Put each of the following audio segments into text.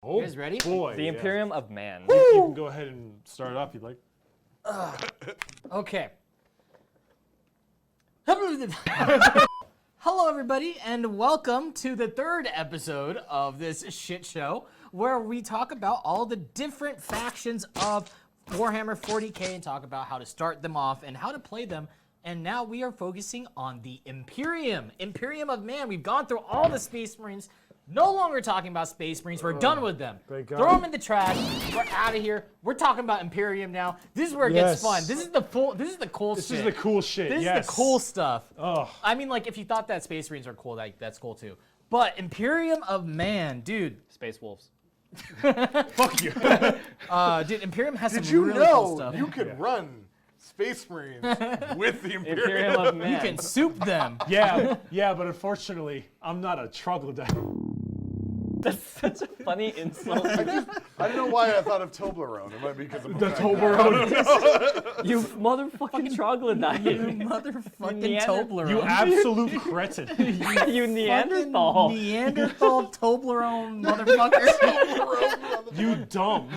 Oh, you guys ready? boy. The Imperium of Man. You can go ahead and start it off if you'd like. Okay. Hello, everybody, and welcome to the third episode of this shit show, where we talk about all the different factions of Warhammer 40k and talk about how to start them off and how to play them. And now we are focusing on the Imperium of Man. We've gone through all the Space Marines. No longer talking about Space Marines. We're done with them. Thank God. Throw them in the trash. We're out of here. We're talking about Imperium now. This is where it gets fun. This is the cool shit. This is the cool shit, This yes. is the cool stuff. Oh. I mean, like, if you thought that Space Marines are cool, that's cool too. But Imperium of Man, dude. Space Wolves. Fuck you. Dude, Imperium has Did some you really know cool stuff. you could run Space Marines with the Imperium Imperium? of Man. You can soup them. yeah, but unfortunately, I'm not a troglodyte. That's such a funny insult. I don't know why I thought of Toblerone. It might be because of The Toblerone. You motherfucking troglodyte. You motherfucking Neander- Toblerone. You absolute cretin. You Neanderthal. Fucking Neanderthal Toblerone motherfucker. You dumb.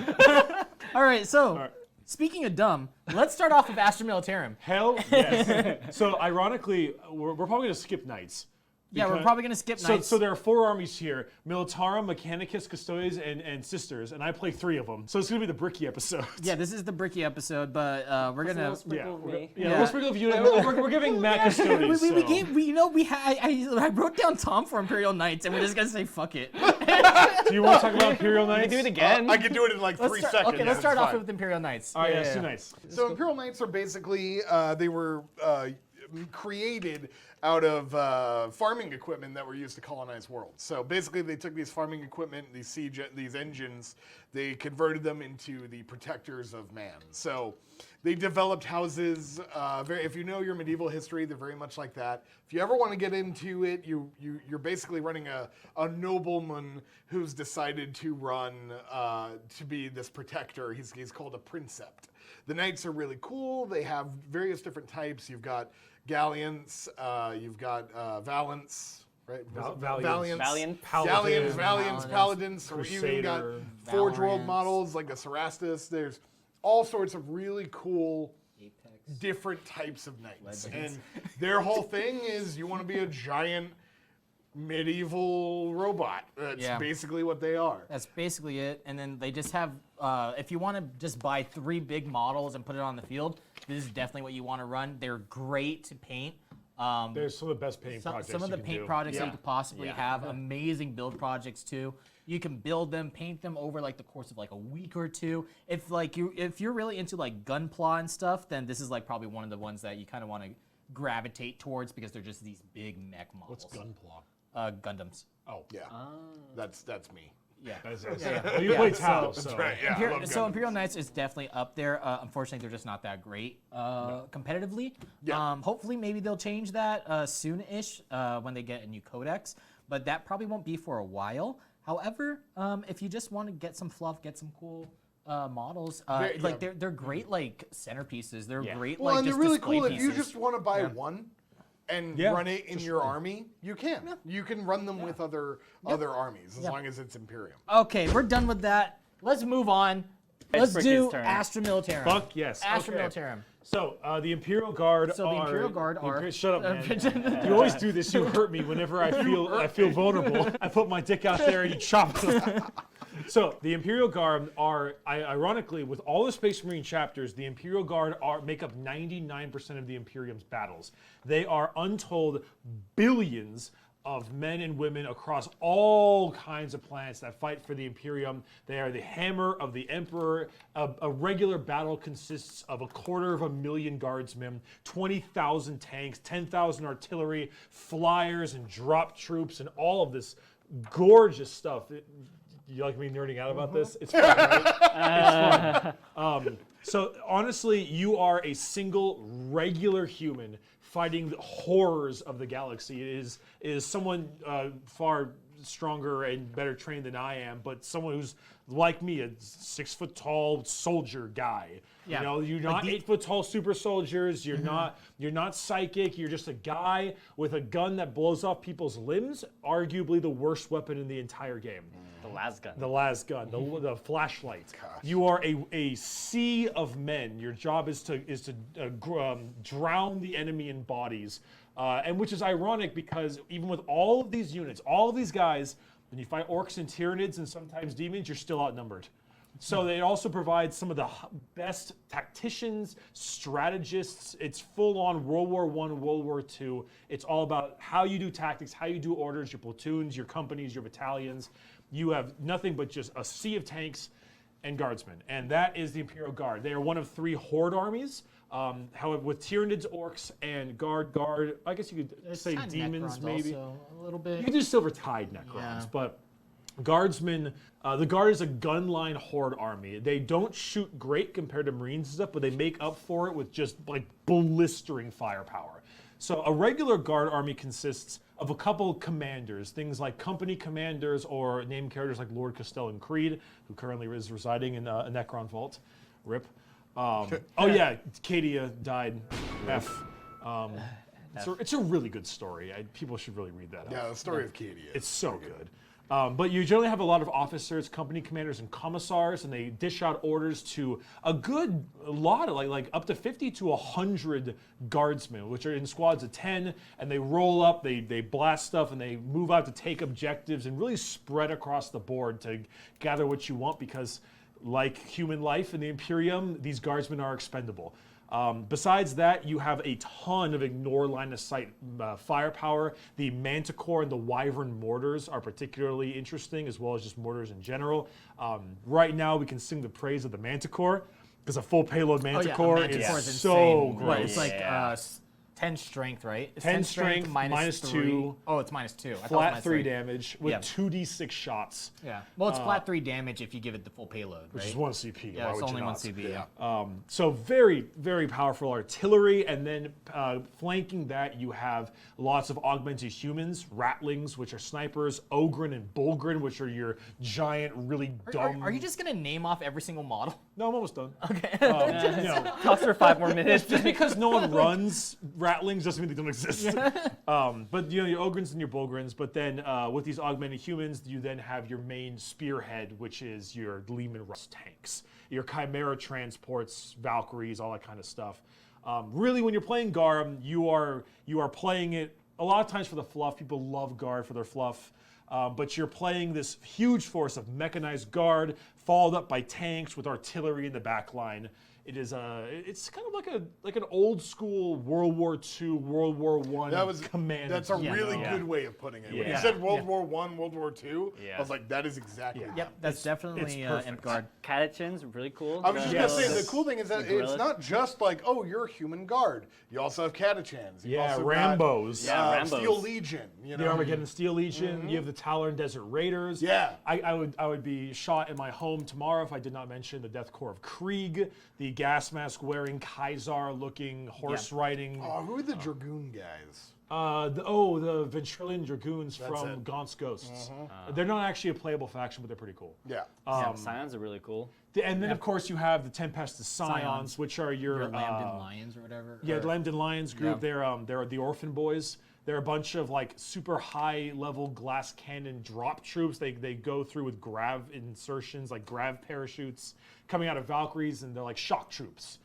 All right, so right. speaking of dumb, let's start off with Astra Militarum. Hell yes. So ironically, we're probably going to skip Knights. Yeah, we're probably gonna skip Knights. So there are 4 armies here: Militarum, Mechanicus, Custodes, and Sisters, and I play 3 of them. So it's gonna be the Bricky episode. Yeah, this is the Bricky episode, but we're gonna. Little sprinkle of me. Yeah, we'll sprinkle of you. We're giving Matt Custodes. I wrote down Tom for Imperial Knights, and we're just gonna say fuck it. Do you want to talk about Imperial Can Knights? you do it again? I can do it in like 3 seconds. Okay, let's start It's off fine. with Imperial Knights. All right, yeah, too nice. So Imperial Knights are basically, they were created out of farming equipment that were used to colonize worlds. So basically they took these farming equipment, these engines, they converted them into the protectors of man. So they developed houses, if you know your medieval history, they're very much like that. If you ever want to get into it, you're basically running a nobleman who's decided to run, to be this protector. He's called a princept. The knights are really cool. They have various different types. You've got Galleons, you've got Valants, right? Valiant. Paladins. So we've even got Crusader, Forge World Valorants. models like the Cerastus. There's all sorts of really cool different types of knights. And their whole thing is you want to be a giant medieval robot. That's basically what they are. That's basically it. And then they just have, if you want to just buy 3 big models and put it on the field, this is definitely what you want to run. They're great to paint. They're some of the best painting projects Some of the you can paint do. projects that you could possibly Yeah. have. Amazing build projects too. You can build them, paint them over like the course of like a week or 2. If you're really into like Gunpla and stuff, then this is like probably one of the ones that you kind of want to gravitate towards because they're just these big mech models. What's Gunpla? Gundams. Oh, Yeah. That's me. Yeah. Well, you play Tau, That's so. right. Yeah. I love So Gundams. Imperial Knights is definitely up there. Unfortunately, they're just not that great competitively. Yeah. Hopefully, maybe they'll change that soon-ish when they get a new codex, but that probably won't be for a while. However, if you just want to get some fluff, get some cool models, they're great like centerpieces. They're great Well, like and just they're really display cool. pieces. If you just want to buy one and run it in your army, you can. You can run them with other armies as long as it's Imperium. Okay, we're done with that. Let's move on. Let's Bricky's do turn. Astra Militarum. Fuck yes. Astra Okay. Militarum. So the Imperial Guard So the Imperial Guard are- Shut up, man. You always do this. You hurt me whenever I feel vulnerable. I put my dick out there and you chop it. So the Imperial Guard are, ironically, with all the Space Marine chapters, the Imperial Guard make up 99% of the Imperium's battles. They are untold billions of men and women across all kinds of planets that fight for the Imperium. They are the hammer of the Emperor. A regular battle consists of 250,000 guardsmen, 20,000 tanks, 10,000 artillery, flyers and drop troops, and all of this gorgeous stuff. You like me nerding out about this? It's fun, right? It's fun. So honestly, you are a single regular human fighting the horrors of the galaxy. It is someone far stronger and better trained than I am, but someone who's like me, a 6 foot tall soldier guy. Yeah. You know, you're Like not the- 8 foot tall super soldiers. You're not psychic. You're just a guy with a gun that blows off people's limbs. Arguably the worst weapon in the entire game. The last gun. The las gun, the flashlight. You are a sea of men. Your job is to drown the enemy in bodies, and which is ironic because even with all of these units, all of these guys, when you fight orcs and tyranids and sometimes demons, you're still outnumbered. So it also provides some of the best tacticians, strategists. It's full-on World War I, World War II. It's all about how you do tactics, how you do orders, your platoons, your companies, your battalions. You have nothing but just a sea of tanks and guardsmen, and that is the Imperial Guard. They are one of 3 horde armies. However, with Tyranids, orcs, and guard, I guess you could say Kind of demons, Necrons maybe. also, a little bit. You could do Silver Tide Necrons, Yeah. but guardsmen, the Guard is a gunline horde army. They don't shoot great compared to Marines and stuff, but they make up for it with just like blistering firepower. So a regular Guard army consists of a couple commanders, things like company commanders or named characters like Lord Castellan Creed, who currently is residing in a Necron vault. RIP. Oh yeah, Cadia died. F. It's a really good story. People should really read that. Yeah, the story of Katie. It's so good. But you generally have a lot of officers, company commanders, and commissars, and they dish out orders to a lot of like up to 50 to 100 guardsmen, which are in squads of 10, and they roll up, they blast stuff, and they move out to take objectives and really spread across the board to gather what you want because, like human life in the Imperium, these guardsmen are expendable. Besides that, you have a ton of ignore line of sight firepower. The Manticore and the Wyvern mortars are particularly interesting, as well as just mortars in general. Right now, we can sing the praise of the Manticore, because a full payload Manticore, Manticore is is so insane. great. What, it's like 10 strength, right? It's 10 strength, minus 3. 2. Oh, it's minus 2. I thought it was Flat minus 3 damage with Yeah. 2d6 shots, Yeah. Well, it's flat 3 damage if you give it the full payload, right? which is 1 CP. Yeah, Why it's would you only 1 not? CP. Yeah. So very, very powerful artillery, and then flanking that, you have lots of augmented humans, ratlings, which are snipers, Ogren and Bulgren, which are your giant, really dumb. Are you just gonna name off every single model? No, I'm almost done. Okay. You know, Talks for 5 more minutes. just because no one runs ratlings doesn't mean they don't exist. But you know, your Ogrens and your Bulgrens. But then with these augmented humans, you then have your main spearhead, which is your Lehman Russ tanks, your Chimera transports, Valkyries, all that kind of stuff. Really, when you're playing Garm, you are playing it a lot of times for the fluff. People love Guard for their fluff. But you're playing this huge force of mechanized Guard, followed up by tanks with artillery in the back line. It is it's kind of like an old school World War II, World War I command. That's a team. really good way of putting it. When you Yeah. said World War I, World War II, Yeah. I was like, that is exactly. Yeah. Yep, that's definitely perfect. Imp Guard. Catechins, really cool. I was just gonna say The- the cool thing is that the it's gorillas. not just like, oh, you're a human guard. You also have Catechans. You've Yeah, also Rambos. Yeah, got, Rambos. Steel Legion. You The know, Armageddon Steel Legion. You have the Talon Desert Raiders. Yeah. I would be shot in my home tomorrow if I did not mention the Death Corps of Krieg, the gas mask wearing Kaiser-looking horse riding. Oh, who are the Dragoon guys? The Ventrilian Dragoons That's from it. Gaunt's Ghosts. They're not actually a playable faction, but they're pretty cool. Yeah. Yeah, Scions are really cool. And then, of course, you have the Tempestus Scions, which are your Lambden Lions or whatever. yeah, or- the Lambden Lions group. Yeah. They're the Orphan Boys. They're a bunch of like super high level glass cannon drop troops. They go through with grav insertions, like grav parachutes coming out of Valkyries, and they're like shock troops.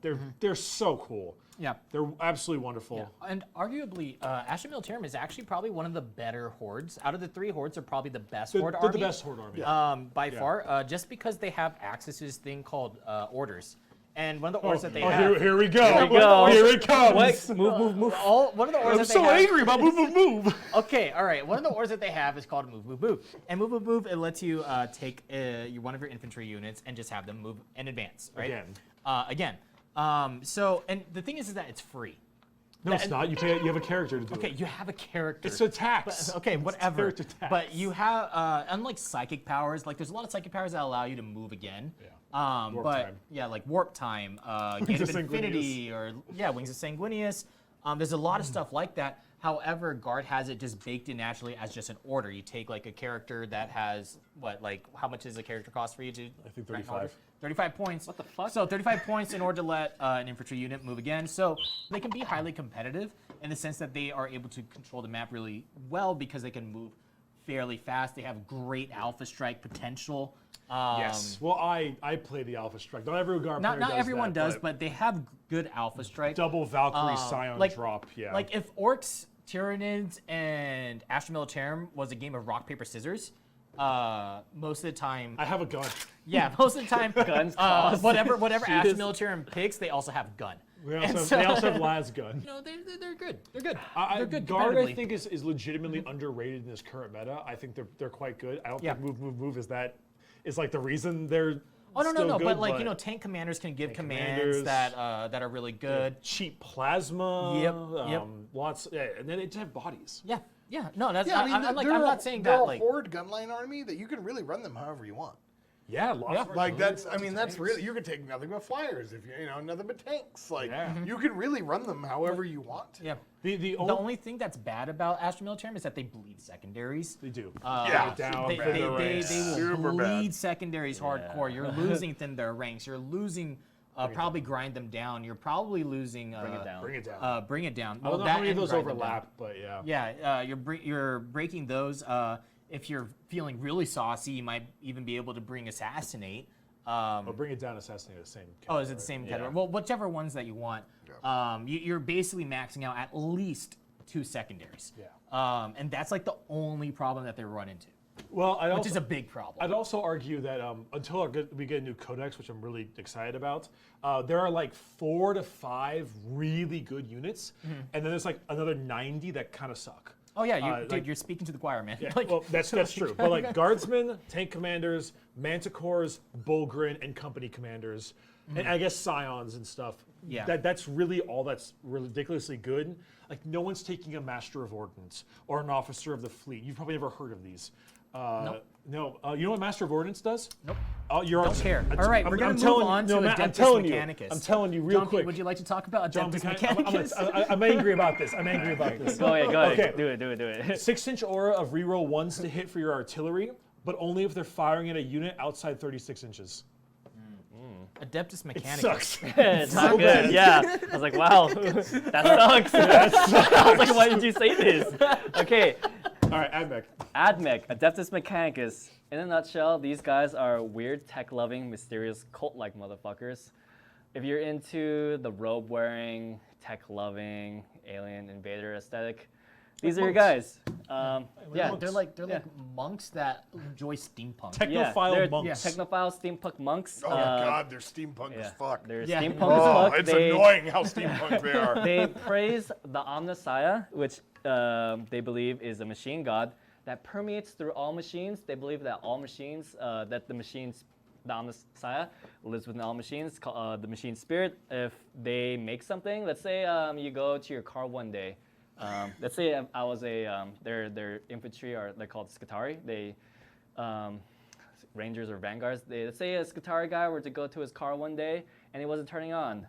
They're so cool. Yeah. They're absolutely wonderful. Yeah. And arguably, Astra Militarum is actually probably one of the better hordes. Out of the 3 hordes, are probably the best horde They're army. the best horde army. By far, just because they have access to this thing called orders. And one of the orders that they have. Here we go. Here we go. Here it comes. What? Move. One of the orders I'm that so they have. angry about move. Okay, all right. One of the orders that they have is called move. And move, it lets you take one of your infantry units and just have them move and advance, right? Again. So, and the thing is that it's free. No, it's not. You have a character to do Okay, it. you have a character. It's a tax. Okay, It's whatever. character tax. But you have, unlike psychic powers, like there's a lot of psychic powers that allow you to move again. Yeah. But time. yeah, like warp time, Gate of of Infinity, or Wings of Sanguinius. There's a lot of stuff like that. However, Guard has it just baked in naturally as just an order. You take like a character that has how much does a character cost for you to? I think 35. 35 points. What the fuck? So 35 points in order to let an infantry unit move again. So they can be highly competitive in the sense that they are able to control the map really well because they can move fairly fast. They have great Alpha Strike potential. Yes. Well, I play the Alpha Strike. Not every guard player Not does everyone that, does, but they have good Alpha Strike. double Valkyrie Scion drop. Yeah. Like if Orcs, Tyranids, and Astra Militarum was a game of rock, paper, scissors, most of the time, I have a gun. yeah, most of the time, Guns cost. whatever Astra Shooters. Militarum picks, they also have gun. They And also, so- they also have Laz gun. No, they're good. They're good. They're good Guard, I competitively. think, is legitimately underrated in this current meta. I think they're quite good. I don't Yeah. think move is like the reason they're Oh no, still no, good, but like tank commanders can give commands commanders, that are really good. cheap plasma. Yep. Lots. Yeah, and then they just have bodies. Yeah, yeah. No, that's Yeah, I mean, I'm they're not saying they're that a like. horde gunline army that you can really run them however you want. Yeah, lots of Like artillery, that's, I lots mean, of that's tanks. really, you could take nothing but flyers if nothing but tanks. Like Yeah. you can really run them however you want to. Yeah. The The only thing that's bad about Astra Militarum is that they bleed secondaries. they do. Yeah. Down, They, thin they, their they, ranks. they will Super bleed bad. secondaries hardcore. You're losing thin their ranks. You're losing probably grind them down. You're probably losing Bring it down. Bring it down. Bring it down. I don't know that how many of and those grind them down. overlap, but yeah. Yeah, you're breaking those. If you're feeling really saucy, you might even be able to bring assassinate. But bring it down, assassinate the same. Oh, is it the same category? Well, whichever ones that you want. You're basically maxing out at least 2 secondaries. Yeah. And that's like the only problem that they run into, Well, which is a big problem. I'd also argue that until we get a new codex, which I'm really excited about, there are like 4 to 5 really good units, and then there's like another 90 that kind of suck. Oh yeah, dude, like- you're speaking to the choir, man. Yeah, Like, well, that's true. But like guardsmen, tank commanders, manticores, Bulgrin, and company commanders, and I guess scions and stuff. Yeah. That's really all that's ridiculously good. Like no one's taking a master of ordnance or an officer of the fleet. You've probably never heard of these. Nope. No. You know what master of ordnance does? Nope. You're Don't care. All right, we're gonna move on to Matt, I'm Adeptus telling Mechanicus. I'm telling you real John P, quick. would you like to talk about John, Adeptus I'm Mechanicus? I'm angry about this. I'm angry about this. Go ahead, go ahead. Okay. Do it. 6-inch aura of reroll 1s to hit for your artillery, but only if they're firing at a unit outside 36 inches. Adeptus Mechanicus. Sucks. It's not good. Yeah. I was like, wow, that sucks. I was like, why did you say this? Okay. All right, Admech. Admech, Adeptus Mechanicus. In a nutshell, these guys are weird, tech-loving, mysterious, cult-like motherfuckers. If you're into the robe-wearing, tech-loving, alien invader aesthetic, these are your guys. Yeah, They're like monks that enjoy steampunk. Technophile they're monks. Technophile steampunk monks. Oh my God, they're steampunk as Yeah, fuck. they're Yeah. steampunk Oh, as fuck. it's annoying how steampunk they are. They praise the Omnissiah, which they believe is a machine god that permeates through all machines. They believe that all machines, the Omnissiah lives within all machines, called the machine spirit. If they make something, let's say you go to your car one day. Let's say I was their infantry are they're called Scutari. They Rangers or Vanguards. Let's say a Scutari guy were to go to his car one day and it wasn't turning on.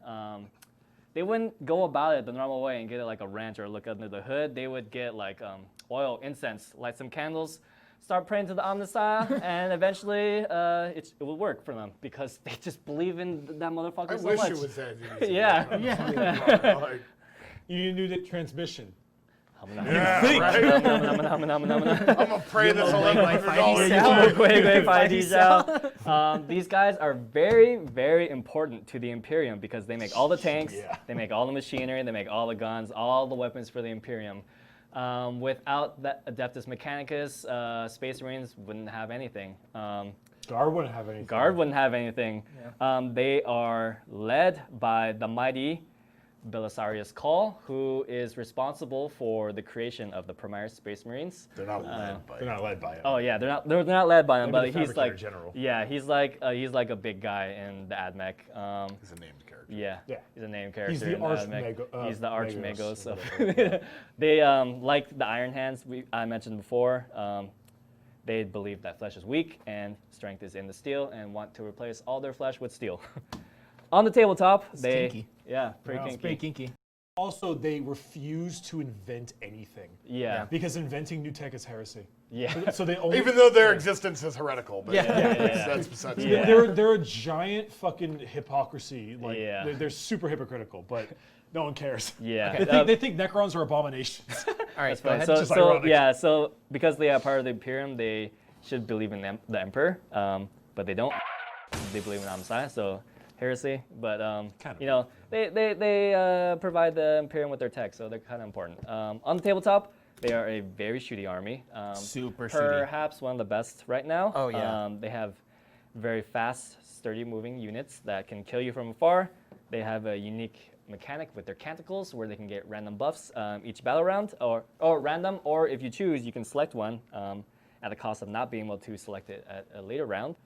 They wouldn't go about it the normal way and get like a wrench or look under the hood. They would get like oil, incense, light some candles, start praying to the Omnissiah, and eventually it will work for them because they just believe in that motherfucker I so wish much. it was that easy. Yeah. Like, You knew that transmission. yeah, right? I'm gonna pray this $1,100. These guys are very, very important to the Imperium because they make all the tanks, they make all the machinery, they make all the guns, all the weapons for the Imperium. Without the Adeptus Mechanicus, Space Marines wouldn't have anything. Guard wouldn't have anything. Guard wouldn't have anything. They are led by the mighty Belisarius Call, who is responsible for the creation of the Premier Space Marines. They're not led by They're not led by it. Oh yeah, they're not led by him, Maybe but the he's Fabricator like General. yeah, he's like a big guy in the Admech. He's a named character. Yeah, Yeah. he's a named character. He's the in the Arch Admech. He's the Arch Magos Magos or of. whatever, They like the Iron Hands I mentioned before. They believe that flesh is weak and strength is in the steel, and want to replace all their flesh with steel. On the tabletop, they kinky. yeah, pretty Wow. kinky. Pretty kinky. also they refuse to invent anything. Yeah. Because inventing new tech is heresy. Yeah. So they only Even though their existence is heretical, but Yeah. that's besides the Yeah. point. they're a giant fucking hypocrisy. Like Yeah. they're super hypocritical, but no one cares. Yeah. They think Necrons are abominations. All right, go Right. ahead. So, Just ironic. so because they are part of the Imperium, they should believe in the Emperor, but they don't. They believe in Amsai, so heresy. But Kind of. you know, they provide the Imperium with their tech, so they're kind of important. On the tabletop, they are a very shooty army. Super shooty. Perhaps one of the best right now. Oh, yeah. They have very fast, sturdy moving units that can kill you from afar. They have a unique mechanic with their canticles where they can get random buffs each battle round, or random, or if you choose, you can select one at the cost of not being able to select it at a later round.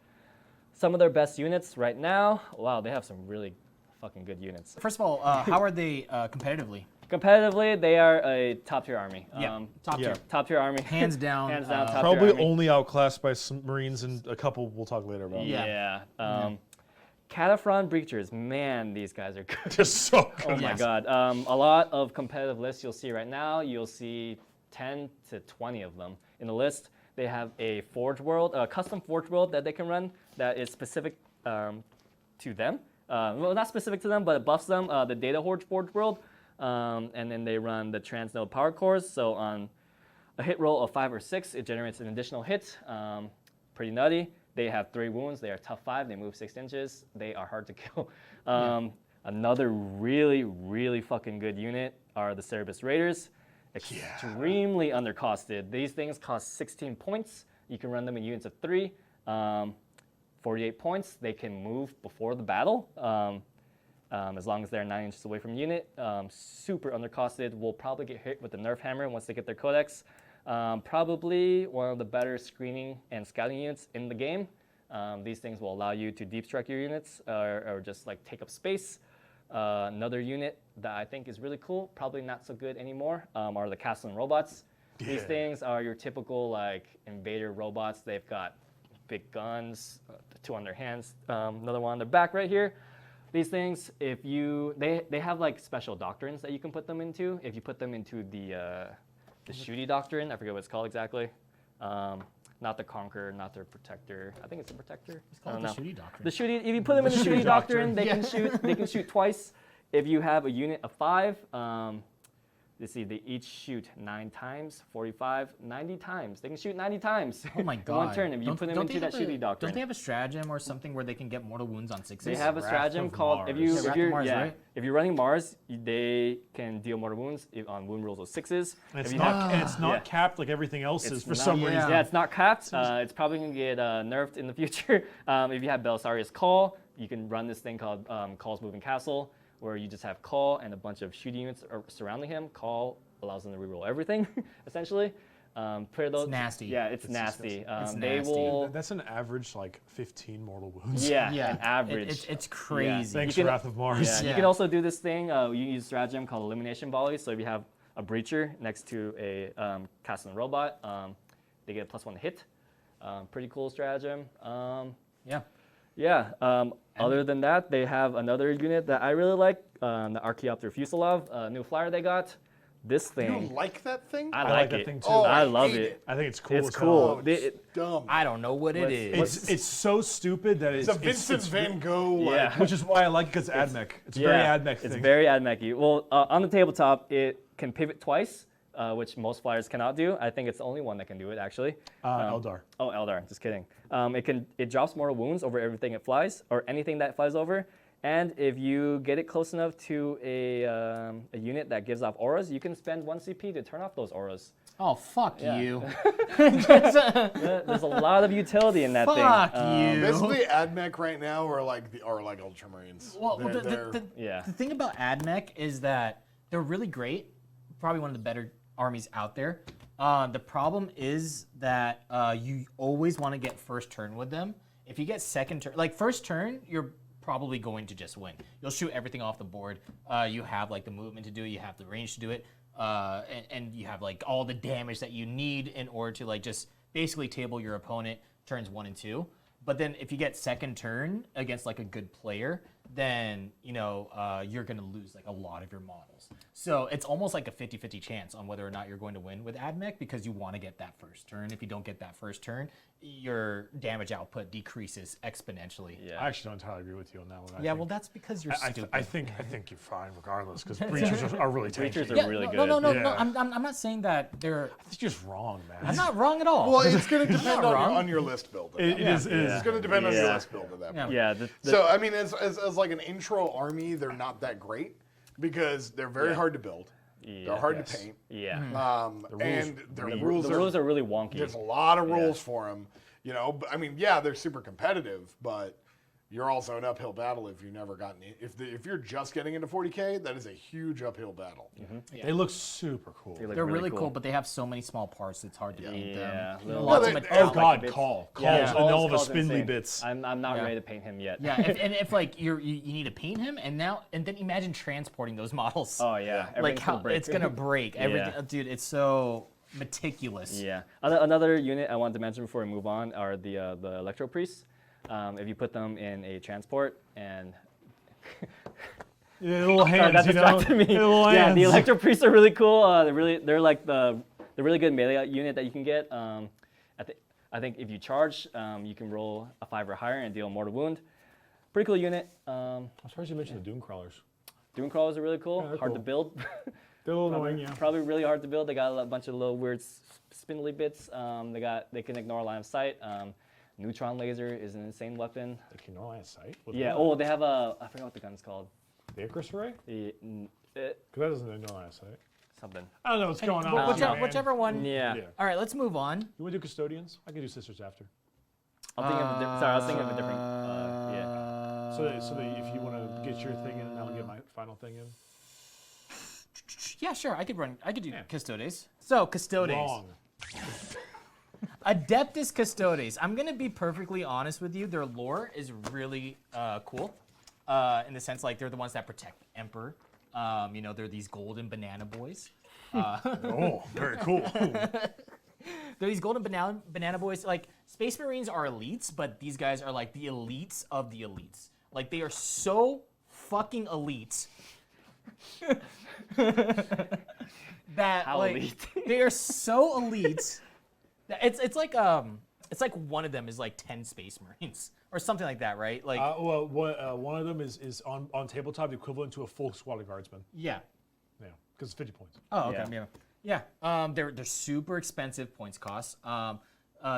Some of their best units right now, wow, they have some really fucking good units. First of all, how are they competitively? Competitively, they are a top tier army. Top tier. Top tier army. Hands down. Hands down, top tier Probably army. only outclassed by some Marines and a couple we'll talk later about. Yeah. Cataphront Breachers, man, these guys are good. Just so good. Oh my god. A lot of competitive lists you'll see right now, you'll see 10 to 20 of them. In the list, they have a Forge World, a custom Forge World that they can run that is specific to them. Well, not specific to them, but it buffs them, the Data Forge World. And then they run the Transnode Power Cores. So on a hit roll of 5 or 6, it generates an additional hit. Pretty nutty. They have 3 wounds. They are tough 5. They move 6 inches. They are hard to kill. Another really, really fucking good unit are the Cerebus Raiders. Extremely undercosted. These things cost 16 points. You can run them in units of 3. 48 points. They can move before the battle. As long as they're 9 inches away from the unit. Super undercosted. Will probably get hit with the Nerf hammer once they get their codex. Probably one of the better screening and scouting units in the game. These things will allow you to deep strike your units or just like take up space. Another unit that I think is really cool, probably not so good anymore, are the Castellan robots. Yeah. These things are your typical like invader robots. They've got big guns, 2 on their hands, another one on their back right here. These things, if you, they have like special doctrines that you can put them into. If you put them into the shooty doctrine, I forget what it's called exactly. Not the Conqueror, not the Protector. I think it's the Protector. It's called the shooty doctrine. The shooty. If you put them in the shooty doctrine, they can shoot. They can shoot twice. If you have a unit of 5, let's see, they each shoot 9 times, 45, 90 times. They can shoot 90 times. Oh my in god. one turn if you put them into that shooty doctrine. Don't they have a stratagem or something where they can get mortal wounds on 6s? They have a Wrath stratagem of called Mars. if you Yeah, if Wrath of you're Mars, yeah right? if you're running Mars, they can deal mortal wounds on wound rolls of 6s. And it's If you not, have- and it's not Yeah. capped like everything else is for not- some reason. Yeah, it's not capped. It's probably going to get nerfed in the future. If you have Belisarius Call, you can run this thing called Call's Moving Castle, where you just have Call and a bunch of shooting units surrounding him. Call allows them to reroll everything, essentially. It's nasty. Yeah, it's nasty. It's They nasty. will. That's an average like 15 mortal wounds. Yeah, Yeah, an average. It's crazy. Thanks, You can- Wrath of Mars. Yeah, Yeah. you can also do this thing. You use a stratagem called Elimination Volley. So if you have a Breacher next to a Castellan robot, they get a +1 to hit. Pretty cool stratagem. Yeah. Yeah. Other than that, they have another unit that I really like, the Archaeopter Fusilov, new flyer they got. This You thing, don't like that thing? I like like that it. thing too. Oh, I I love hate it. it. I think it's cool. It's as cool. hell. It's dumb. I don't know what it is. It's so stupid that It's a Vincent Van Gogh. Like, Yeah. which is why I like it because AdMech. It's a very AdMech thing. It's very AdMech-y. Well, on the tabletop, it can pivot twice, which most flyers cannot do. I think it's the only one that can do it, actually. Eldar. Oh, Eldar, just kidding. It drops mortal wounds over everything it flies, or anything that flies over. And if you get it close enough to a unit that gives off auras, you can spend 1 CP to turn off those auras. Oh, fuck Yeah. you. There's a lot of utility in that Fuck thing. you. Basically, AdMech right now are like Ultramarines. Well, They're- they're- Yeah. the thing about AdMech is that they're really great. Probably one of the better armies out there. The problem is that you always want to get first turn with them. If you get second turn, like first turn, you're probably going to just win. You'll shoot everything off the board. You have like the movement to do it. You have the range to do it. And you have like all the damage that you need in order to like just basically table your opponent turns 1 and 2. But then if you get second turn against like a good player, then you're gonna lose like a lot of your models. So it's almost like a 50-50 chance on whether or not you're going to win with AdMech because you want to get that first turn. If you don't get that first turn, your damage output decreases exponentially. Yeah. I actually don't entirely agree with you on that one. Yeah, well, that's because you're stupid. I think you're fine regardless because breachers are really tanky. Breachers are yeah, really no, good. no. Yeah. I'm not saying that they're. It's just wrong, man. I'm not wrong at all. Well, it's going to depend not wrong. on your list build. It is. It's going to depend on your Yeah. list build at that Yeah. point. Yeah. So I mean, as like an intro army, they're not that great because they're very hard to build. They're hard to paint. Yeah. And The the rules are really wonky. There's a lot of rules for them. But, I mean, yeah, they're super competitive, but you're also an uphill battle if you've never gotten if you're just getting into 40k, that is a huge uphill battle. They look super cool. look They're really cool, but they have so many small parts. It's hard to paint Yeah. them. Little- Lots of Well, Oh metallic God, bits. Call Yeah, and all the Call's spindly insane. bits. I'm not Yeah. ready to paint him yet. Yeah, if like you need to paint him, and then imagine transporting those models. Oh yeah. like Everything's how gonna break. it's gonna break. Everything, Yeah. dude. It's so meticulous. Yeah. Another unit I wanted to mention before we move on are the Electro Priests. If you put them in a transport and Yeah, little Sorry, hands, that you know. distracted me. Little Yeah, hands. the Electro Priests are really cool. They're like the really good melee unit that you can get. I think if you charge, you can roll a 5 or higher and deal mortal wound. Pretty cool unit. I'm surprised you mentioned the Doom Crawlers. Doom crawlers are really cool. Yeah, they're hard to cool. build. They're a little annoying, yeah. Probably really hard to build. They got a bunch of little weird spindly bits. They can ignore line of sight. Neutron laser is an insane weapon. They can know line of sight. What Yeah. the- Oh, they have I forgot what the gun's called. the Icarus Array? Because Because that doesn't know line of sight. something. I don't know what's going on. But with you, man. whichever one. Yeah. Yeah. All right, let's move on. You want to do custodians? I can do sisters after. I'm thinking of sorry, I was thinking of a different. Yeah. So that if you want to get your thing in, and I'll get my final thing in. Yeah, sure. I could do Yeah. Custodes. So Custodes. Wrong. Adeptus Custodes. I'm gonna be perfectly honest with you. Their lore is really cool, in the sense like they're the ones that protect the Emperor. They're these golden banana boys. Oh, very cool. They're these golden banana boys. Like Space Marines are elites, but these guys are like the elites of the elites. Like they are so fucking elite that How like elite? they are so elite. That it's like one of them is like 10 Space Marines or something like that, right? Like One of them is on tabletop the equivalent to a full squad of guardsmen. yeah. Yeah, because it's 50 points. Oh, okay. Yeah. Yeah. They're super expensive points cost. Do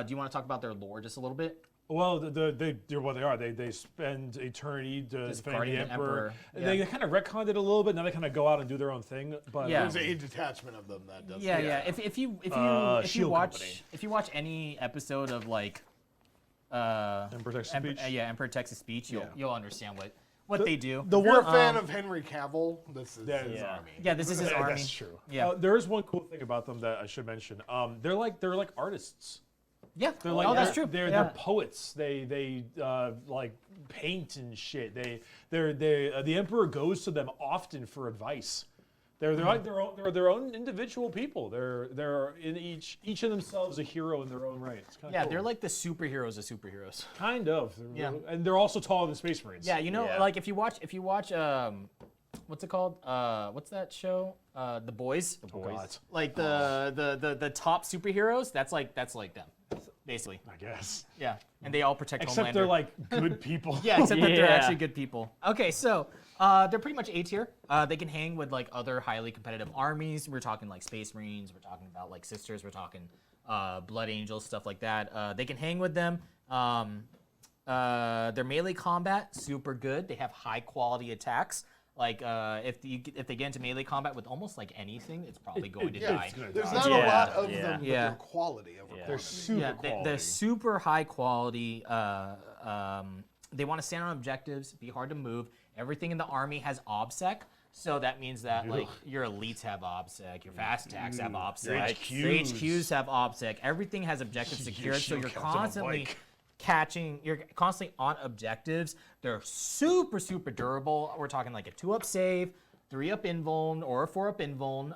you want to talk about their lore just a little bit? Well, they're what they are. They spend eternity defending the guarding the Emperor. Emperor. They Yeah. kind of retconned it a little bit. Now they kind of go out and do their own thing. But Yeah. There's a detachment of them that does. Yeah, that. yeah. If you Shield watch Company. any episode of like Emperor Texas Speech. Emperor Texas Speech, Yeah. you'll understand what they do. The If you're a one fan of Henry Cavill, this is That is his Yeah. army. Yeah, this is his army. That's true. Yeah. There is one cool thing about them that I should mention. They're like artists. Yeah. They're like, that's true. They're Yeah. poets. They like paint and shit. The Emperor goes to them often for advice. They're like their own individual people. They're in each of themselves a hero in their own right. It's kind of Yeah, cool. they're like the superheroes of superheroes. kind of. Yeah. And they're also taller than Space Marines. Yeah, Yeah. like if you watch what's it called? What's that show? The Boys. Oh, God, Like the top superheroes, that's like them, basically. I guess. Yeah, and they all protect Except Homelander. they're like good people. yeah, except that they're Yeah. actually good people. Okay, so they're pretty much A tier. They can hang with like other highly competitive armies. We're talking like Space Marines. We're talking about like Sisters. We're talking Blood Angels, stuff like that. They can hang with them. Their melee combat super good. They have high quality attacks. Like if they get into melee combat with almost like anything, it's probably going to die. It's gonna There's die. not a Yeah, lot of yeah. them, but Yeah. they're quality over Yeah. They're quantity. super Yeah, quality. they're super high quality. They want to stand on objectives, be hard to move. Everything in the army has OBSEC, so that means that like your elites have OBSEC, your fast attacks have OBSEC, Your your HQs. HQs have OBSEC. Everything has objectives secured, so shield you're captain's on a constantly bike. you're constantly on objectives. They're super durable. We're talking like a 2-up save, 3-up invuln, or a 4-up invuln.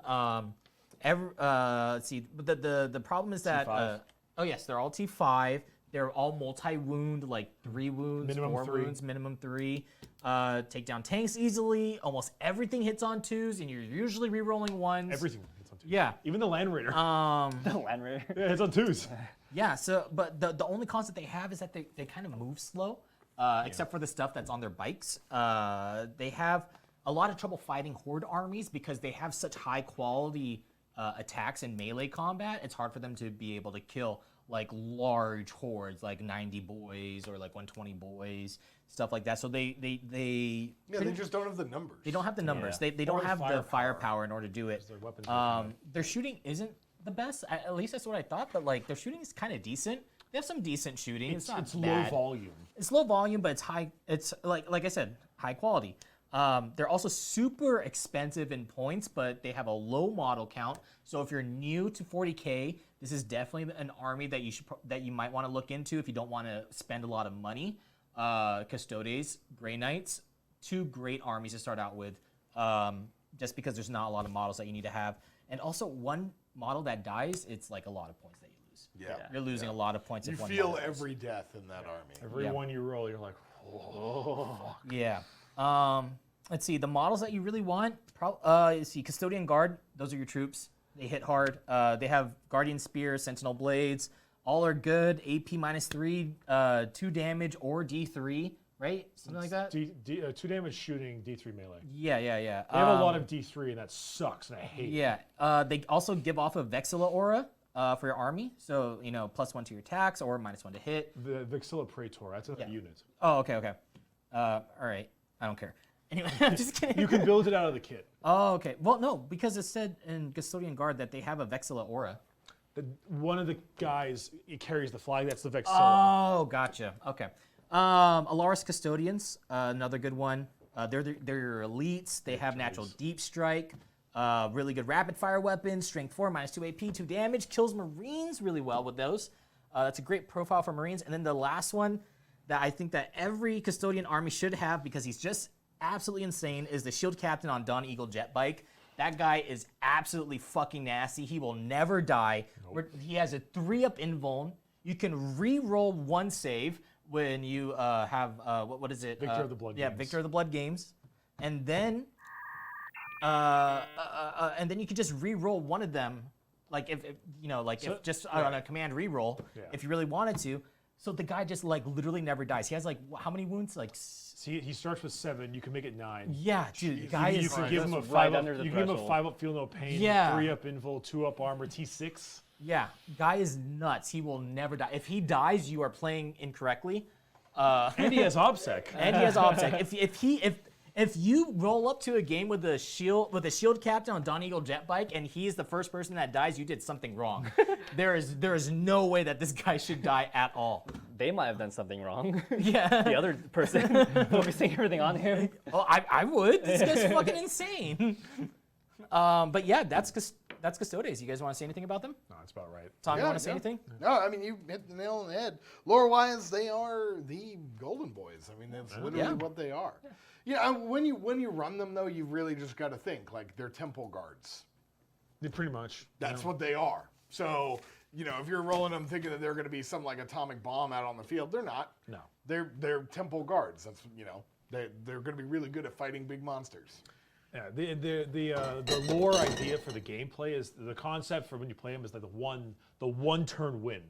Let's see, but the problem is that T5. oh yes, they're all T5. They're all multi-wound, like 3 wounds, Minimum 4 3. wounds, minimum 3. Take down tanks easily. Almost everything hits on 2s, and you're usually re-rolling 1s. Everything hits on 2s. Yeah. Even the Land Raider. The Land Raider. Yeah, it's on 2s. Yeah, so, but the only constant they have is that they kind of move slow, except for the stuff that's on their bikes. They have a lot of trouble fighting horde armies because they have such high quality attacks in melee combat. It's hard for them to be able to kill like large hordes, like 90 boys or like 120 boys, stuff like that. So they just don't have the numbers. they don't have the numbers. Yeah. They don't the have the firepower. firepower in order to do it. Their weapons are Their shooting isn't the best. At least that's what I thought. But like their shooting is kind of decent. They have some decent shooting. It's not it's bad. low volume. It's low volume, but it's high. It's like I said, high quality. They're also super expensive in points, but they have a low model count. So if you're new to 40k, this is definitely an army that you might want to look into if you don't want to spend a lot of money. Custodes, Grey Knights, 2 great armies to start out with. Just because there's not a lot of models that you need to have, and also one model that dies, it's like a lot of points that you lose. Yeah. You're losing a lot of points. You if one feel model dies. every death in that army. Every Yeah. one you roll, you're like, oh. Yeah. Let's see. The models that you really want. You see, Custodian Guard. Those are your troops. They hit hard. They have Guardian Spear, Sentinel Blades. All are good. AP -3, 2 damage or D3, right? Something like that. 2 damage shooting, D3 melee. Yeah. They have a lot of D3, and that sucks, and I hate it. Yeah. They also give off a Vexilla aura for your army. So, +1 to your attacks or -1 to hit. The Vexilla Praetor, that's a unit. Oh, okay. All right. I don't care. Anyway, I'm just kidding. You can build it out of the kit. Oh, okay. Well, no, because it said in Custodian Guard that they have a Vexilla aura. One of the guys, he carries the flag, that's the Vexilla. Oh, gotcha. Okay. Alaris Custodians, another good one. They're your elites. They have natural deep strike, really good rapid fire weapons, strength 4, -2 AP, 2 damage, kills Marines really well with those. That's a great profile for Marines. And then the last one that I think that every Custodian army should have because he's just absolutely insane is the Shield Captain on Dawn Eagle jet bike. That guy is absolutely fucking nasty. He will never die. He has a 3-up invuln. You can re-roll 1 save when you have what is it? Victor of the Blood Yeah, Games. Victor of the Blood Games, and then you can just re-roll one of them, like if just on a command re-roll, if you really wanted to. So the guy just like literally never dies. He has like how many wounds? Like. See, he starts with 7. You can make it 9. Yeah, dude. The guy You is. can give him a That's 5 right up. under the You can give him a threshold. 5-up feel no pain. Yeah. 3-up invul, 2-up armor, T6. Yeah, guy is nuts. He will never die. If he dies, you are playing incorrectly. And he has OBSEC. And he has OBSEC. If you roll up to a game with a shield captain on Dawn Eagle jet bike and he's the first person that dies, you did something wrong. there is no way that this guy should die at all. They might have done something wrong. Yeah. The other person focusing everything on him. Oh, I would. This guy's fucking insane. But yeah, that's Custodes. You guys want to say anything about them? No, that's about right. Tom, you Yeah, want to say yeah. anything? No, I mean, you hit the nail on the head. Lore-wise, they are the Golden Boys. I mean, that's literally what they are. Yeah, when you run them, though, you really just got to think, like, they're temple guards. Pretty much. That's what they are. So, if you're rolling them thinking that they're going to be some, like, atomic bomb out on the field, they're not. No. They're temple guards. That's, they're going to be really good at fighting big monsters. Yeah, the lore idea for the gameplay is the concept for when you play them is like the one turn win,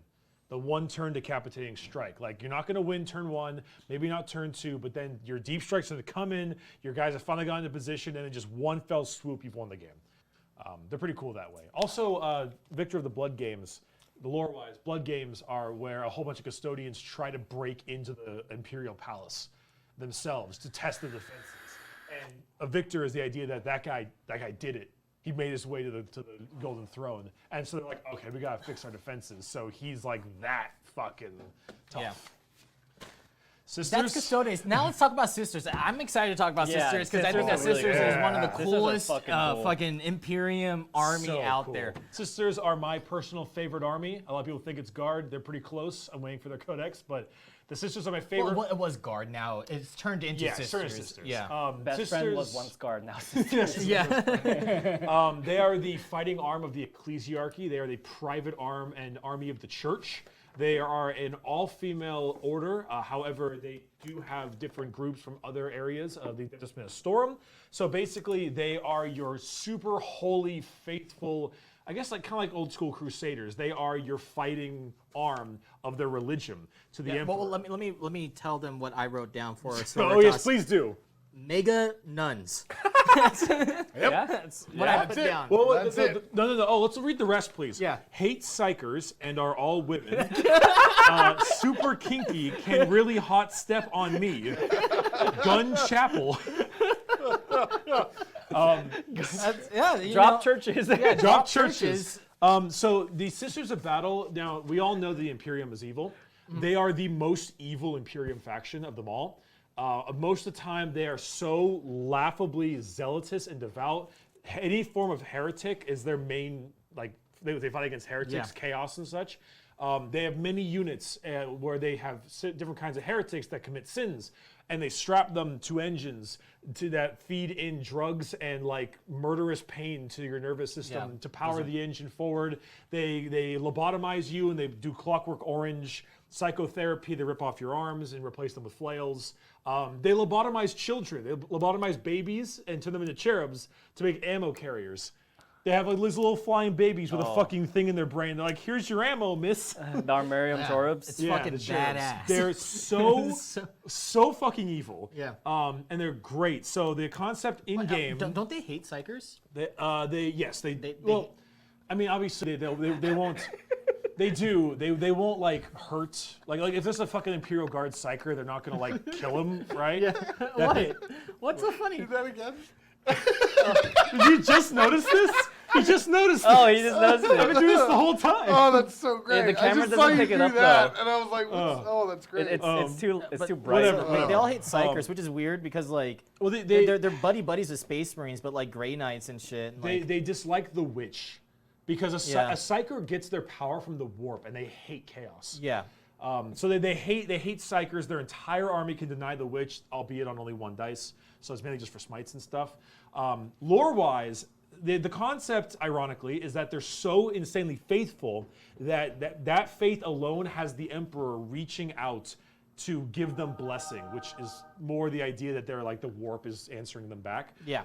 the 1 turn decapitating strike. Like you're not going to win turn 1, maybe not turn 2, but then your deep strike's going to come in. Your guys have finally gotten into position, and in just one fell swoop, you've won the game. They're pretty cool that way. Also, Victor of the Blood Games. The lore-wise, Blood Games are where a whole bunch of custodians try to break into the Imperial Palace themselves to test the defenses. And a victor is the idea that guy did it. He made his way to the Golden Throne, and so they're like, okay, we gotta fix our defenses. So he's like that fucking tough. Yeah. Sisters. That's Custodes. Now let's talk about Sisters. I'm excited to talk about Yeah, Sisters because I think that Sisters are really Sisters is good. one of the Sisters are coolest fucking cool. fucking Imperium army So out cool. there. Sisters are my personal favorite army. A lot of people think it's Guard. They're pretty close. I'm waiting for their codex, but the Sisters are my favorite. Well, it was Guard. Now it's turned into yeah, Sisters. certain Sisters. Yeah. Best friend was once guard, now Yeah. They are the fighting arm of the ecclesiarchy. They are the private arm and army of the church. They are an all-female order. However, they do have different groups from other areas of the Adeptus Mechanicus. So basically, they are your super holy, faithful, I guess like kind of like old school crusaders. They are your fighting arm of their religion to the emperor. Well, let me tell them what I wrote down for us. Oh yes, please do. Mega nuns. Yeah. That's what I put That's it. down. Well, That's it. no. Oh, let's read the rest, please. Yeah. Hate psychers and are all women. Super kinky, can really hot step on me. Gun chapel. Drop churches. Drop churches. So the Sisters of Battle, now we all know the Imperium is evil. They are the most evil Imperium faction of them all. Most of the time they are so laughably zealotous and devout. Any form of heretic is their main, like, they fight against heretics, chaos and such. They have many units where they have different kinds of heretics that commit sins, and they strap them to engines that feed in drugs and like murderous pain to your nervous system to power the engine forward. They lobotomize you and they do Clockwork Orange psychotherapy. They rip off your arms and replace them with flails. They lobotomize children. They lobotomize babies and turn them into cherubs to make ammo carriers. They have like these little flying babies with a fucking thing in their brain. They're like, "Here's your ammo, miss." The Armarium Torubs. It's fucking the cherubs. badass. They're so fucking evil. Yeah. And they're great. So the concept in game, Don't they hate psychers? they well, I mean, obviously they won't. They do. They won't like hurt. Like if there's a fucking Imperial Guard psyker, they're not gonna like kill him, right? Yeah. What? What's so funny? Do that again? Did you just notice this? He just noticed this. Oh, he just noticed I've been it. doing this the whole time. Oh, that's so great. the camera I just saw doesn't you pick it do up, that, though. and I was like, oh, that's great. It's too But bright. whatever. They all hate psychers, which is weird because like Well, they're buddies with Space Marines, but like Grey Knights and shit. And, like, they dislike the witch because a psyker gets their power from the warp, and they hate chaos. yeah. So they hate psychers. Their entire army can deny the witch, albeit on only one dice. So it's mainly just for smites and stuff. Lore-wise, the concept, ironically, is that they're so insanely faithful that faith alone has the Emperor reaching out to give them blessing, which is more the idea that they're like the warp is answering them back. Yeah.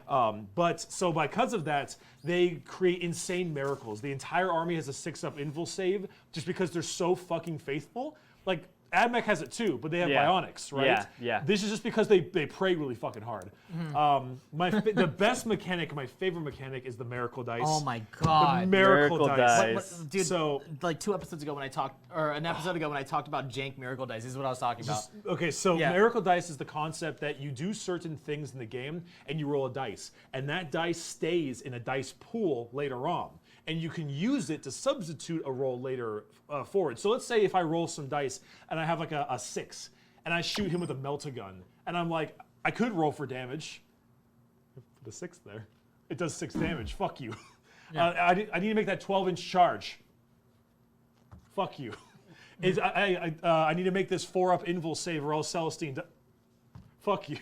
But so because of that, they create insane miracles. The entire army has a 6-up invul save just because they're so fucking faithful. Like Admech has it too, but they have bionics, right? Yeah. This is just because they pray really fucking hard. The best mechanic, my favorite mechanic, is the miracle dice. Oh my The god. miracle Miracle dice. dice. Dude, So- like 2 episodes ago when I talked, or an episode ago when I talked about jank miracle dice, this is what I was talking about. Okay, so Yeah. miracle dice is the concept that you do certain things in the game and you roll a dice, and that dice stays in a dice pool later on, and you can use it to substitute a roll later forward. So let's say if I roll some dice and I have like a 6, and I shoot him with a melt-a-gun, and I'm like, I could roll for damage. Put the 6 there. It does 6 damage. Fuck you. I need to make that 12-inch charge. Fuck you. I need to make this 4-up invul save or else Celestine. Fuck you.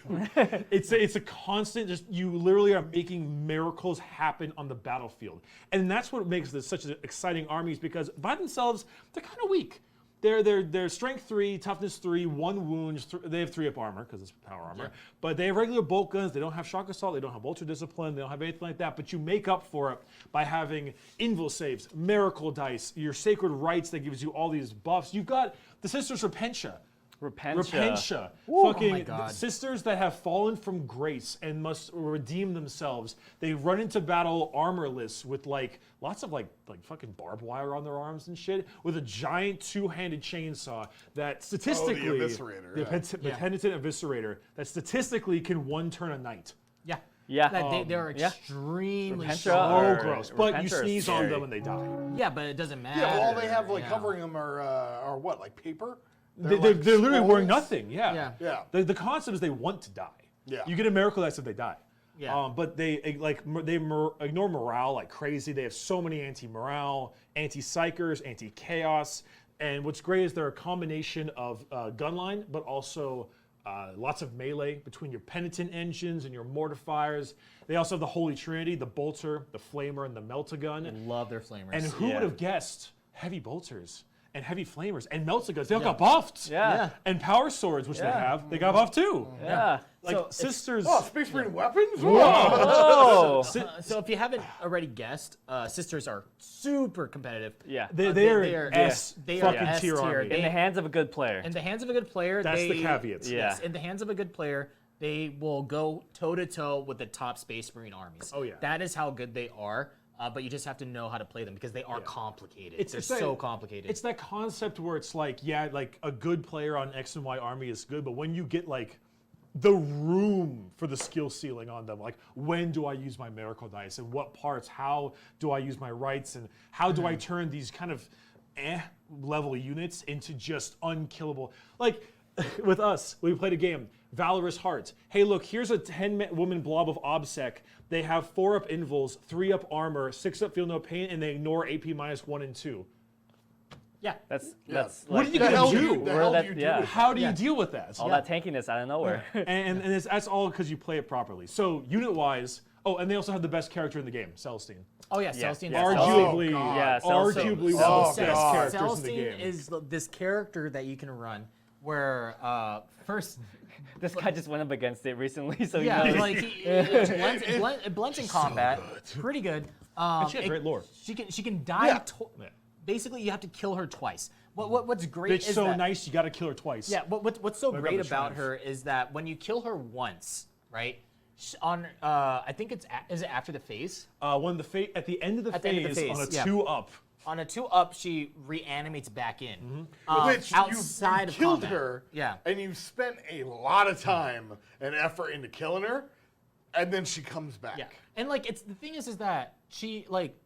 It's a constant, just you literally are making miracles happen on the battlefield. And that's what makes this such an exciting armies, because by themselves, they're kind of weak. They're strength 3, toughness 3, 1 wound. They have 3-up armor because it's power armor. But they have regular bolt guns. They don't have shock assault. They don't have ultra discipline. They don't have anything like that. But you make up for it by having invul saves, miracle dice, your sacred rites that gives you all these buffs. You've got the Sisters Repentia. Repentia. Fucking my God. sisters that have fallen from grace and must redeem themselves. They run into battle armorless with like lots of like fucking barbed wire on their arms and shit, with a giant 2-handed chainsaw that statistically Eviscerator, the yeah. penitent eviscerator that statistically can one turn a knight. Yeah. Yeah. They're yeah. extremely Repentia strong. Oh, Or- gross! But you Repentia are sneeze on scary. them and they die. Yeah, but it doesn't matter. Yeah, well, all they have like Yeah. covering them are what, like paper? They're like literally wearing scrolls? nothing. Yeah. Yeah. Yeah. The concept is they want to die. Yeah. You get a miracle dice if they die. Yeah. But they ignore morale like crazy. They have so many anti-morale, anti-psychers, anti-chaos, and what's great is they're a combination of gunline, but also lots of melee between your penitent engines and your mortifiers. They also have the Holy Trinity: the bolter, the flamer, and the melt-a-gun. Love their flamers. And who Yeah. would have guessed heavy bolters and heavy flamers and melted guns. They all got buffed. Yeah. And power swords, which they have, they got buffed too. Yeah. Like So sisters. Oh, Space Marine weapons? Oh. So if you haven't already guessed, sisters are super competitive. Yeah. They are S they are fucking S tier tier. army. In the hands of a good player. In the hands of a good player, That's the caveats. Yeah. Yes, in the hands of a good player, they will go toe to toe with the top Space Marine armies. Oh, yeah. That is how good they are. But you just have to know how to play them because they are complicated. They're that- so complicated. It's that concept where it's like, yeah, like a good player on X and Y army is good, but when you get like the room for the skill ceiling on them, like when do I use my miracle dice and what parts, how do I use my rights, and how do I turn these kind of level units into just unkillable. Like with us, we played a game, Valorous Heart. Hey, look, here's a 10-woman blob of OBSEC. They have 4 up invulns, 3 up armor, 6 up feel no pain, and they ignore AP -1 and 2. yeah. That's What like are you The gonna hell do? do you do yeah. with How do you deal with that? all that tankiness out of nowhere. And that's all because you play it properly. So unit-wise, and they also have the best character in the game, Celestine. Oh yeah, Yeah. Celestine. Yeah, Arguably, God. Yeah, arguably Celestine. one Oh, of the best God. characters in the Celestine game. is this character that you can run where first. This guy just went up against it recently, so Yeah, he knows. like it blends in combat, pretty good. she had great lore. She can die. Yeah. Basically, you have to kill her twice. What's great Bitch is so that, nice, you gotta kill her twice. Yeah, what's so Like great on the about Triumph. her is that when you kill her once, right? On I think is it after the phase? When at the end of the At the end of the phase, on a phase, yeah. 2-up. On a 2-up, she reanimates back in. Which outside you of killed combat. her, Yeah. and you spent a lot of time and effort into killing her, and then she comes back. Yeah, and like the thing is that she like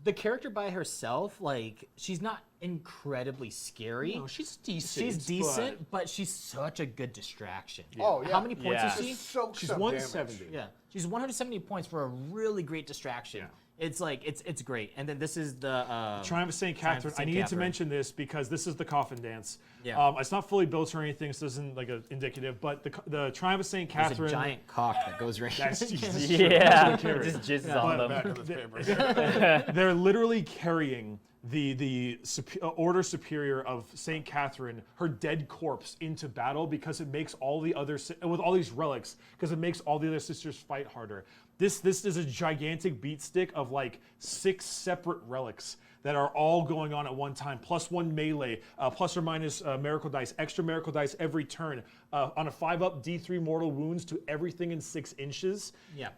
the character by herself, like she's not incredibly scary. No, she's decent. She's decent, but she's such a good distraction. Oh, yeah. How many points Yeah. is she? Just soaks She's up 170. damage. Yeah, she's 170 points for a really great distraction. Yeah. It's like it's great. And then this is the Triumph of St. Triumph Catherine. of I St. needed to Catherine. mention this because this is the coffin dance. Yeah. It's not fully built or anything, so this isn't like an indicative, but the Triumph of St. There's Catherine. a giant cock that goes right. That's Jesus. Yeah, Carry. just jizzes But- on them. Back in this paper. They're literally carrying the Order Superior of St. Catherine, her dead corpse, into battle because it makes all the other, with all these relics, because it makes all the other sisters fight harder. This is a gigantic beat stick of like 6 separate relics that are all going on at one time, +1 melee, plus or minus miracle dice, extra miracle dice every turn, on a 5-up D3 mortal wounds to everything in 6 inches. Yeah.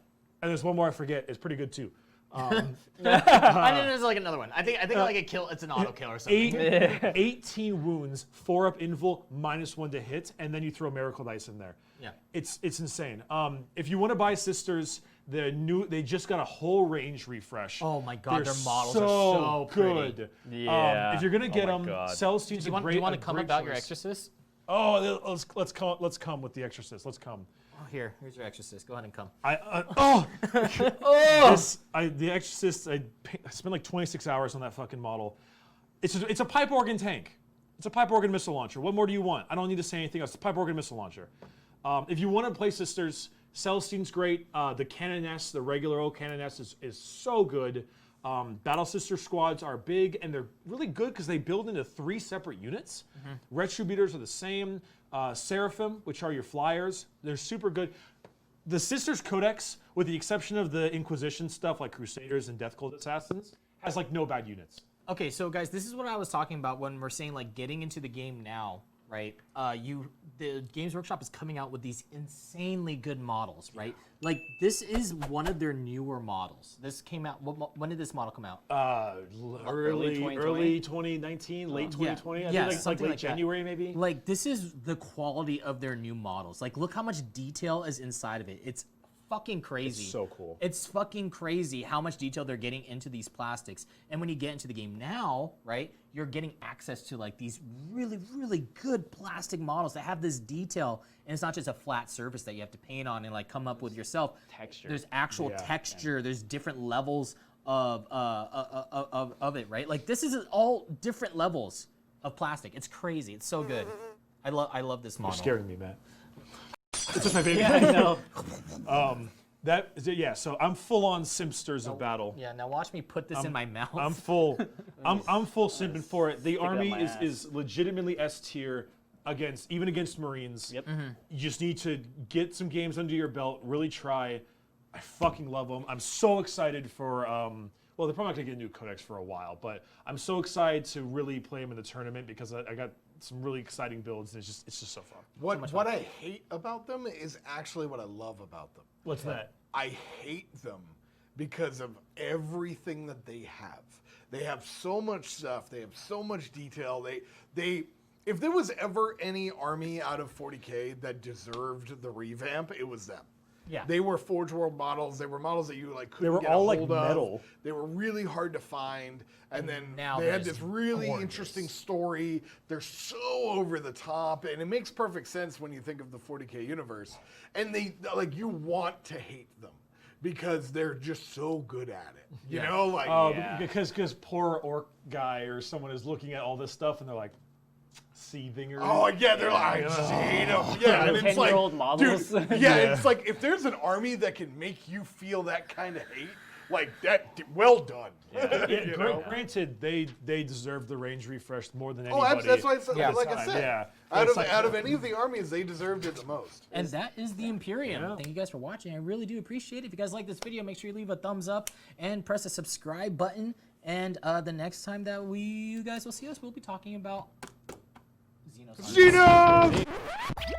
And there's one more I forget, it's pretty good too. I think there's like another one. I think like a kill. It's an auto kill or something. 18 wounds, 4-up invul, -1 to hit, and then you throw miracle dice in there. Yeah. It's insane. If you want to buy sisters, they just got a whole range refresh. Oh my God, They're their models are so pretty. good. Yeah. If you're gonna get Oh my them, God. Celestine's Do you a great. want to come great about your choice. exorcist? Oh, let's come with the exorcist. Let's come. Oh, here's your exorcist. Go ahead and come. The Exorcist. I spent like 26 hours on that fucking model. It's a pipe organ tank. It's a pipe organ missile launcher. What more do you want? I don't need to say anything else. It's a pipe organ missile launcher. If you want to play sisters, Celestine's great. The Canoness, the regular old Canoness, is so good. Battle Sister squads are big and they're really good because they build into 3 separate units. Retributors are the same. Seraphim, which are your flyers, they're super good. The Sisters Codex, with the exception of the Inquisition stuff like Crusaders and Death Cult Assassins, has like no bad units. Okay, so guys, this is what I was talking about when we're saying like getting into the game now, right? The Games Workshop is coming out with these insanely good models, right? Like this is one of their newer models. This came out. When did this model come out? Early 2020? 2019, late Yeah. 2020. I Yeah, think like something late like that. January maybe. Like this is the quality of their new models. Like look how much detail is inside of it. It's fucking crazy. It's so cool. It's fucking crazy how much detail they're getting into these plastics. And when you get into the game now, right, you're getting access to like these really, really good plastic models that have this detail. And it's not just a flat surface that you have to paint on and like come up with yourself. Texture. There's actual texture. There's different levels of it, right? Like this is all different levels of plastic. It's crazy. It's so good. I love this model. You're scaring me, Matt. It's just my baby. Yeah, I know. Yeah, so I'm full on Simpsters of battle. Yeah, now watch me put this in my mouth. I'm full. I'm full simping for it. The up army my ass. is legitimately S tier even against Marines. Yep. You just need to get some games under your belt. Really try. I fucking love them. I'm so excited for. Well, they're probably not gonna get a new codex for a while, but I'm so excited to really play them in the tournament because I got some really exciting builds, and it's just so fun. What I hate about them is actually what I love about them. What's that? I hate them because of everything that they have. They have so much stuff. They have so much detail. They if there was ever any army out of 40k that deserved the revamp, it was them. Yeah. They were Forge World models. They were models that you like couldn't were get all, a like, hold of. metal. They were really hard to find. And then now they had they're this really gorgeous. interesting story. They're so over the top, and it makes perfect sense when you think of the 40k universe. And they like you want to hate them because they're just so good at it. You know, like Yeah. Because poor orc guy or someone is looking at all this stuff and they're like seething or. oh yeah, they're like I just hate them. Yeah, and it's like 10-year-old models. dude, yeah, it's like if there's an army that can make you feel that kind of hate, like that, well done. Yeah, You know? granted, they deserve the range refresh more than Oh, anybody. that's why I said, Yeah. like I said, Yeah. out It's of like- out of any of the armies, they deserved it the most. And that is the Imperium. Yeah. Thank you guys for watching. I really do appreciate it. If you guys like this video, make sure you leave a thumbs up and press the subscribe button. And the next time that you guys will see us, we'll be talking about Xenosaurus. Xeno!